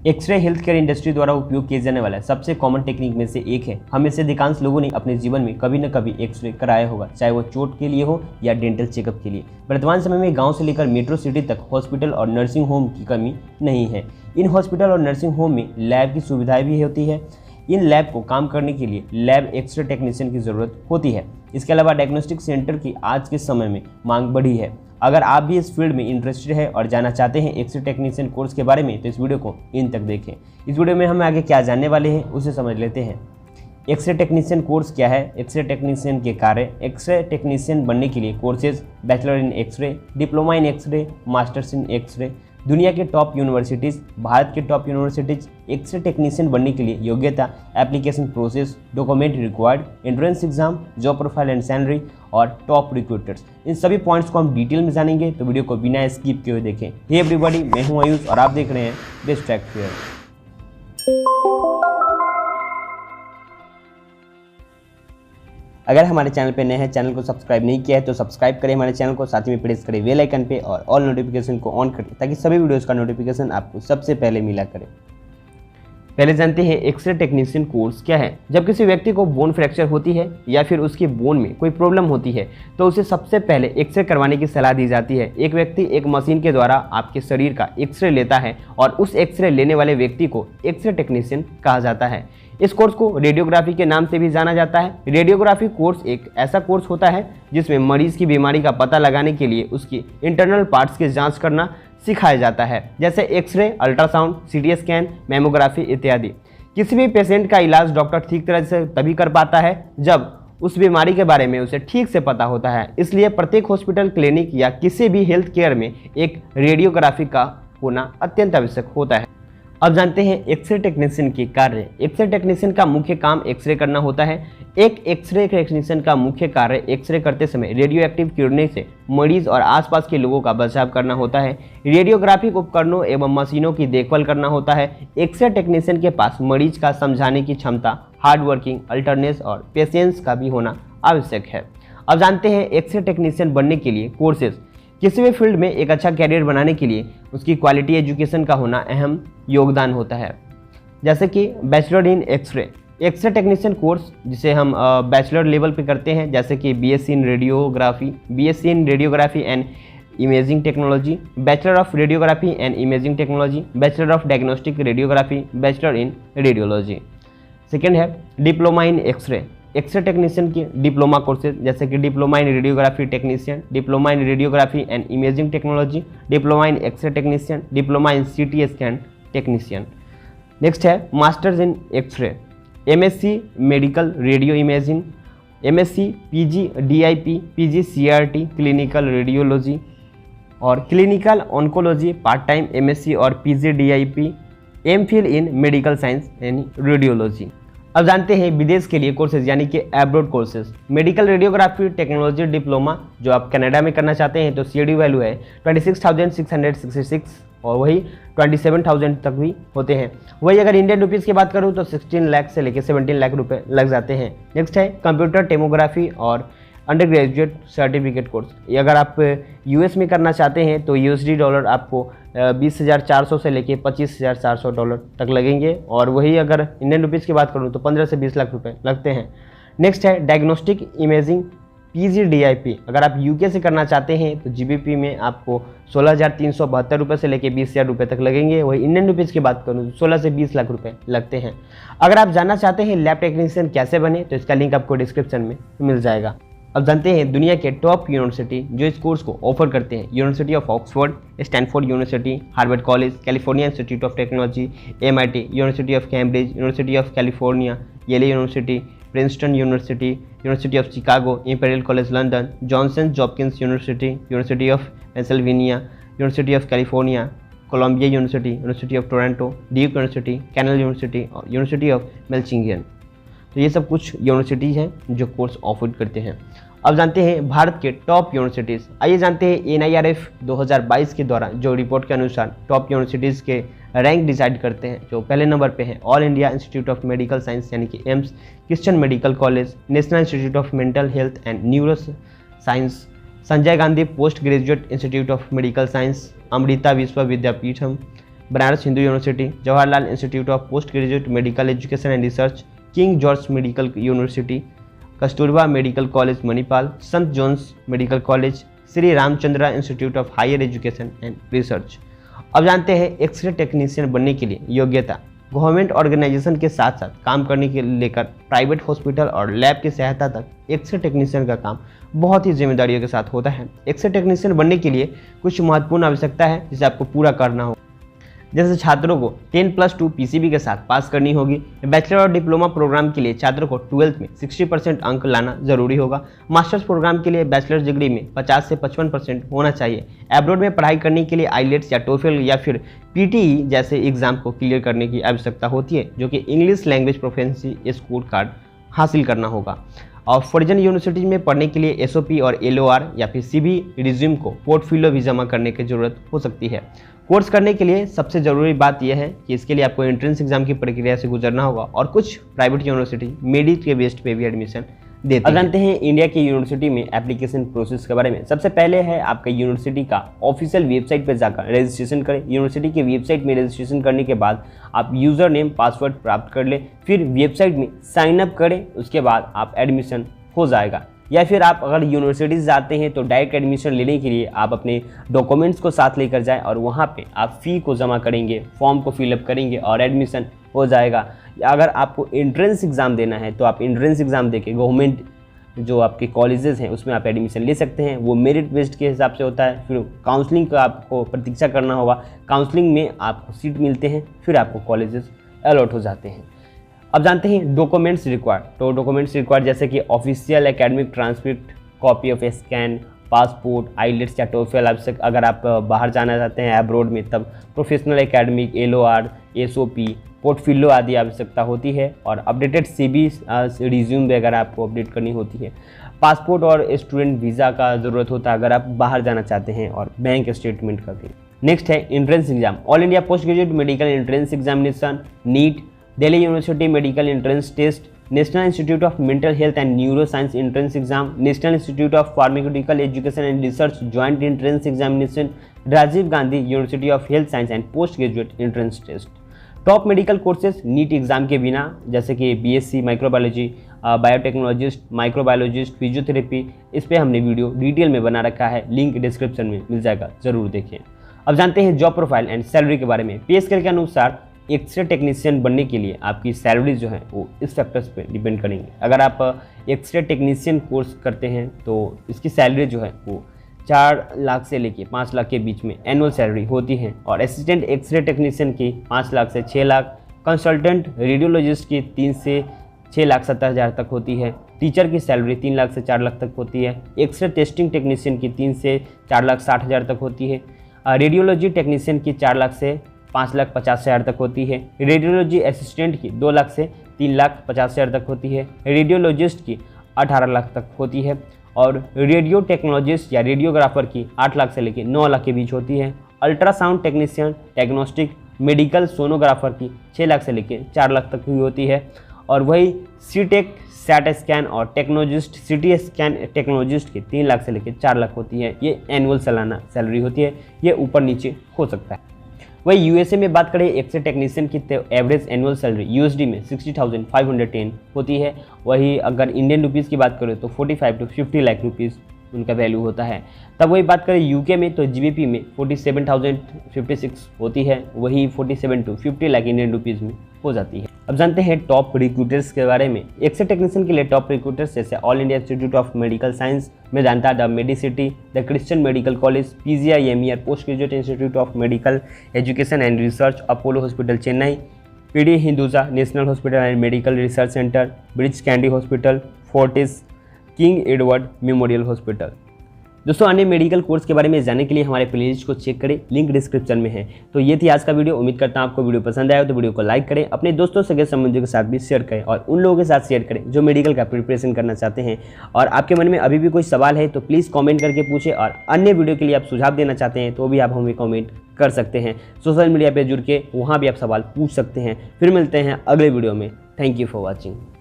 X ray health care industry द्वारा उपयोग किए जाने वाला सबसे कॉमन टेक्निक में से एक है। हम में से अधिकांश लोगों ने अपने जीवन में कभी न कभी एक्सरे कराया होगा, चाहे वो चोट के लिए हो या डेंटल चेकअप के लिए। वर्तमान समय में गांव से लेकर मेट्रो सिटी तक हॉस्पिटल और नर्सिंग होम की कमी नहीं है। इन हॉस्पिटल और नर्सिंग होम में लैब की सुविधाएं भी होती है। इन लैब को काम करने के लिए लैब एक्सरे टेक्नीशियन की ज़रूरत होती है। इसके अलावा डायग्नोस्टिक सेंटर की आज के समय में मांग बढ़ी है। अगर आप भी इस फील्ड में इंटरेस्टेड है और जानना चाहते हैं एक्सरे टेक्नीशियन कोर्स के बारे में, तो इस वीडियो को इन तक देखें। इस वीडियो में हम आगे क्या जानने वाले हैं उसे समझ लेते हैं। एक्सरे टेक्नीशियन कोर्स क्या है, एक्सरे टेक्नीशियन के कार्य, एक्सरे टेक्नीशियन बनने के लिए courses, bachelor in x-ray, diploma in x-ray, masters in x-ray, दुनिया के टॉप यूनिवर्सिटीज़, भारत के टॉप यूनिवर्सिटीज़, एक्सरे टेक्नीशियन बनने के लिए योग्यता, application process, document required, entrance exam, job profile and salary और टॉप रिक्रूटर्स। इन सभी पॉइंट्स को हम डिटेल में जानेंगे, तो वीडियो को बिना स्किप किए हुए देखें। हे एवरीबॉडी, मैं हूं आयुष और आप देख रहे हैं बेस्ट ट्रैक फेयर। अगर हमारे चैनल पे नए हैं, चैनल को सब्सक्राइब नहीं किया है तो सब्सक्राइब करें हमारे चैनल को, साथ ही में प्रेस करें बेल आइकन पे और ऑल नोटिफिकेशन को ऑन करें ताकि सभी वीडियोस का नोटिफिकेशन आपको सबसे पहले मिला करे। पहले जानते हैं एक्सरे टेक्नीशियन कोर्स क्या है। जब किसी व्यक्ति को बोन फ्रैक्चर होती है या फिर उसके बोन में कोई प्रॉब्लम होती है तो उसे सबसे पहले एक्सरे करवाने की सलाह दी जाती है। एक व्यक्ति एक मशीन के द्वारा आपके शरीर का एक्सरे लेता है और उस एक्सरे लेने वाले व्यक्ति को एक्सरे टेक्नीशियन कहा जाता है। इस कोर्स को रेडियोग्राफी के नाम से भी जाना जाता है। रेडियोग्राफी कोर्स एक ऐसा कोर्स होता है जिसमें मरीज की बीमारी का पता लगाने के लिए उसकी इंटरनल पार्ट्स की जांच करना सिखाया जाता है, जैसे x-ray, ultrasound, CT scan, mammography इत्यादि। किसी भी पेशेंट का इलाज डॉक्टर ठीक तरह से तभी कर पाता है जब उस बीमारी के बारे में उसे ठीक से पता होता है। इसलिए प्रत्येक हॉस्पिटल, क्लिनिक या किसी भी हेल्थ केयर में एक रेडियोग्राफी का होना अत्यंत आवश्यक होता है। अब जानते हैं एक्सरे टेक्नीशियन के कार्य। एक्सरे टेक्नीशियन का मुख्य काम एक्सरे करना होता है। एक एक्सरे टेक्नीशियन का मुख्य कार्य एक्सरे करते समय रेडियो एक्टिव किरणें से मरीज और आसपास के लोगों का बचाव करना होता है। रेडियोग्राफिक उपकरणों एवं मशीनों की देखभाल करना होता है। एक्सरे टेक्नीशियन के पास मरीज का समझाने की क्षमता, हार्ड वर्किंग, अल्टरनेस और पेशेंस का भी होना आवश्यक है। अब जानते हैं एक्सरे टेक्नीशियन बनने के लिए कोर्सेज। किसी भी फील्ड में एक अच्छा कैरियर बनाने के लिए उसकी क्वालिटी एजुकेशन का होना अहम योगदान होता है। जैसे कि bachelor in x-ray, x-ray technician course जिसे हम बैचलर लेवल पे करते हैं, जैसे कि BSc in radiography, BSc in radiography and imaging technology, bachelor of radiography and imaging technology, bachelor of diagnostic radiography, bachelor in radiology. Second है diploma in x-ray. X-ray technician की diploma courses, जैसे कि diploma in radiography technician, diploma in radiography and imaging technology, diploma in x-ray technician, diploma in CT scan technician. Next है masters in x-ray, MSc medical radio imaging, MSc PG DIP, PG CRT clinical radiology और clinical oncology, part time MSc और PG DIP, MPhil in medical science यानी radiology. अब जानते हैं विदेश के लिए कोर्सेज यानी कि abroad courses. Medical radiography technology diploma जो आप कनाडा में करना चाहते हैं तो सीडी वैल्यू है 26,666 और वही 27,000 तक भी होते हैं। वही अगर इंडियन रुपीज़ की बात करूँ तो 16 लाख से लेकर 17 लाख रुपए लग जाते हैं। नेक्स्ट है कंप्यूटर टेमोग्राफी और अंडर ग्रेजुएट सर्टिफिकेट कोर्स। ये अगर आप यूएस में करना चाहते हैं तो यूएसडी डॉलर आपको 20,400 से लेके 25,400 डॉलर तक लगेंगे और वही अगर इंडियन रुपीज़ की बात करूँ तो 15 से 20 लाख रुपए लगते हैं। नेक्स्ट है डायग्नोस्टिक इमेजिंग पीजी डीआईपी। अगर आप यूके से करना चाहते हैं तो जीबीपी में आपको 16,372 रुपये से लेके 20,000 रुपये तक लगेंगे। वही इंडियन रुपीज़ की बात करूँ तो 16 से 20 लाख रुपए लगते हैं। अगर आप जानना चाहते हैं लैब टेक्नीशियन कैसे बने तो इसका लिंक आपको डिस्क्रिप्शन में मिल जाएगा। अब जानते हैं दुनिया के टॉप यूनिवर्सिटी जो इस कोर्स को ऑफर करते हैं। University of Oxford, Stanford university, Harvard college, California institute of technology, MIT, university of Cambridge, university of California, Yale university, Princeton university, university of Chicago, Imperial college London, Johnson Hopkins university, university of Pennsylvania, university of California, Columbia university, university of Toronto, Duke university, Cornell university और university of Michigan. तो ये सब कुछ universities हैं जो course offer करते हैं। अब जानते हैं भारत के टॉप यूनिवर्सिटीज़। आइए जानते हैं NIRF 2022 के द्वारा जो रिपोर्ट के अनुसार टॉप यूनिवर्सिटीज़ के रैंक डिसाइड करते हैं। जो पहले नंबर पे है all India institute of medical science यानी कि AIIMS, Christian medical college, national institute of mental health and neuro science, Sanjay Gandhi post graduate institute of medical science, Amrita Vishwa Vidyapeetham, Banaras Hindu university, Jawaharlal institute of post graduate medical education and research, king George medical university, Kasturba medical college Manipal, Sant John's medical college, Shri Ramachandra institute of higher education and research. अब जानते हैं x ray technician बनने के लिए योग्यता। Government organisation के साथ साथ काम करने के लेकर प्राइवेट हॉस्पिटल और लैब की सहायता तक एक्सरे टेक्नीशियन का काम बहुत ही जिम्मेदारियों के साथ होता है। एक्सरे टेक्नीशियन बनने के लिए कुछ महत्वपूर्ण आवश्यकता है जिसे आपको पूरा करना होगा। जैसे छात्रों को 10+2 PCB के साथ पास करनी होगी। बैचलर और डिप्लोमा प्रोग्राम के लिए छात्रों को 12th में 60% अंक लाना जरूरी होगा। मास्टर्स प्रोग्राम के लिए बैचलर डिग्री में 50 से 55% होना चाहिए। एब्रॉड में पढ़ाई करने के लिए आईलेट्स या टोफेल या फिर PTE जैसे एग्जाम को क्लियर करने की आवश्यकता होती है, जो कि English language proficiency score card हासिल करना होगा। और फॉरेन यूनिवर्सिटी में पढ़ने के लिए SOP और LOR या फिर CV रिज्यूम को पोर्टफोलियो भी जमा करने की जरूरत हो सकती है। कोर्स करने के लिए सबसे ज़रूरी बात यह है कि इसके लिए आपको एंट्रेंस एग्जाम की प्रक्रिया से गुजरना होगा और कुछ प्राइवेट यूनिवर्सिटी मेरिट के बेस पे भी एडमिशन देती है। अब जानते हैं इंडिया की यूनिवर्सिटी में एप्लीकेशन प्रोसेस के बारे में। सबसे पहले है आपका यूनिवर्सिटी का ऑफिशियल वेबसाइट पर जाकर रजिस्ट्रेशन करें। यूनिवर्सिटी की वेबसाइट में रजिस्ट्रेशन करने के बाद आप यूज़र नेम पासवर्ड प्राप्त कर लें, फिर वेबसाइट में साइन अप करें, उसके बाद आप एडमिशन हो जाएगा। या फिर आप अगर यूनिवर्सिटीज़ जाते हैं तो डायरेक्ट एडमिशन लेने के लिए आप अपने डॉक्यूमेंट्स को साथ लेकर जाएं और वहाँ पे आप फ़ी को जमा करेंगे, फॉर्म को फिलअप करेंगे और एडमिशन हो जाएगा। अगर आपको एंट्रेंस एग्ज़ाम देना है तो आप एंट्रेंस एग्ज़ाम देके गवर्नमेंट जो आपके कॉलेजेस हैं उसमें आप एडमिशन ले सकते हैं। वो मेरिट बेस्ड के हिसाब से होता है। फिर काउंसलिंग का आपको प्रतीक्षा करना होगा। काउंसलिंग में आपको सीट मिलते हैं, फिर आपको कॉलेजेस अलॉट हो जाते हैं। अब जानते हैं डॉक्यूमेंट्स रिक्वायर्ड। तो डॉक्यूमेंट्स रिक्वायर्ड जैसे कि official academic transcript, copy of scan, passport, IELTS या टोफेल। आवश्यक अगर आप बाहर जाना चाहते हैं एब्रॉड में तब professional academic, LOR, SOP, portfolio आदि आवश्यकता होती है। और अपडेटेड CV रिज्यूम भी अगर आपको अपडेट करनी होती है। पासपोर्ट और स्टूडेंट वीज़ा का ज़रूरत होता है अगर आप बाहर जाना चाहते हैं, और बैंक स्टेटमेंट का भी। नेक्स्ट है entrance exam. All India post graduate medical entrance examination, NEET, Delhi university medical entrance test, national institute of mental health and neuro science entrance exam, national institute of pharmaceutical education and research joint entrance examination, Rajiv Gandhi university of health science and post graduate entrance test. Top medical courses NEET exam के बिना जैसे कि BSc microbiology, biotechnologist, microbiologist, physiotherapy, इस पर हमने video detail में बना रखा है, लिंक डिस्क्रिप्शन में मिल जाएगा, ज़रूर देखें। अब जानते हैं जॉब प्रोफाइल एंड सैलरी के बारे में। पे स्केल के अनुसार एक्सरे टेक्नीशियन बनने के लिए आपकी सैलरी जो है वो इस फैक्टर्स पे डिपेंड करेंगे। अगर आप एक्सरे टेक्नीशियन कोर्स करते हैं तो इसकी सैलरी जो है वो 4 लाख से लेके 5 लाख के बीच में एनुअल सैलरी होती है। और असिस्टेंट एक्सरे टेक्नीशियन की 5 लाख से 6 लाख, कंसल्टेंट रेडियोलॉजिस्ट की 3 से 6,70,000 तक होती है। टीचर की सैलरी 3 लाख से 4 लाख तक होती है। एक्सरे टेस्टिंग टेक्नीशियन की 3 से 4,60,000 तक होती है। रेडियोलॉजी टेक्नीशियन की 4 लाख से 5,50,000 तक होती है। रेडियोलॉजी असिस्टेंट की 2 लाख से 3,50,000 तक होती है। रेडियोलॉजिस्ट की 18 लाख तक होती है। और रेडियो टेक्नोलॉजिस्ट या रेडियोग्राफर की 8 लाख से लेकर 9 लाख के बीच होती है। Ultrasound technician, diagnostic, medical sonographer की 6 लाख से लेकर 4 लाख तक की होती है। और वही सीटेक, सैट स्कैन और टेक्नोलॉजिस्ट, CT स्कैन टेक्नोलॉजिस्ट की 3 लाख से लेकर 4 लाख होती है। ये एनुअल सालाना सैलरी होती है, ये ऊपर नीचे हो सकता है। वही USA में बात करें एक्सरे टेक्नीशियन की तो एवरेज एनुअल सैलरी USD में 60,510 होती है। वही अगर इंडियन रुपीज़ की बात करें तो 45 to 50 लाख रुपीज़ उनका वैल्यू होता है। तब वही बात करें UK में तो GBP में 47,056 होती है। वही 47 to 50 लाख इंडियन रुपीज़ में हो जाती है। अब जानते हैं टॉप रिक्रूटर्स के बारे में। एक्सरे टेक्नीशियन के लिए टॉप रिक्रूटर्स जैसे all India institute of medical science में जानता है the Medicity, the Christian medical college, PGIMER post graduate institute of medical education and research, Apollo hospital Chennai, PD Hinduja national hospital and medical research centre, Breach Candy hospital, Fortis, King Edward memorial hospital. दोस्तों अन्य medical course के बारे में जानने के लिए हमारे प्लेलिस्ट को चेक करें, लिंक डिस्क्रिप्शन में है। तो ये थी आज का वीडियो। उम्मीद करता हूं आपको वीडियो पसंद आया हो तो वीडियो को लाइक करें, अपने दोस्तों सगे संबंधियों के साथ भी शेयर करें और उन लोगों के साथ शेयर करें जो मेडिकल का प्रिपरेशन करना चाहते हैं। और आपके मन में अभी भी कोई सवाल है तो प्लीज़ कॉमेंट करके पूछें, और अन्य वीडियो के लिए आप सुझाव देना चाहते हैं तो भी आप हमें कॉमेंट कर सकते हैं। सोशल मीडिया पर जुड़ के वहाँ भी आप सवाल पूछ सकते हैं। फिर मिलते हैं अगले वीडियो में। Thank you for watching.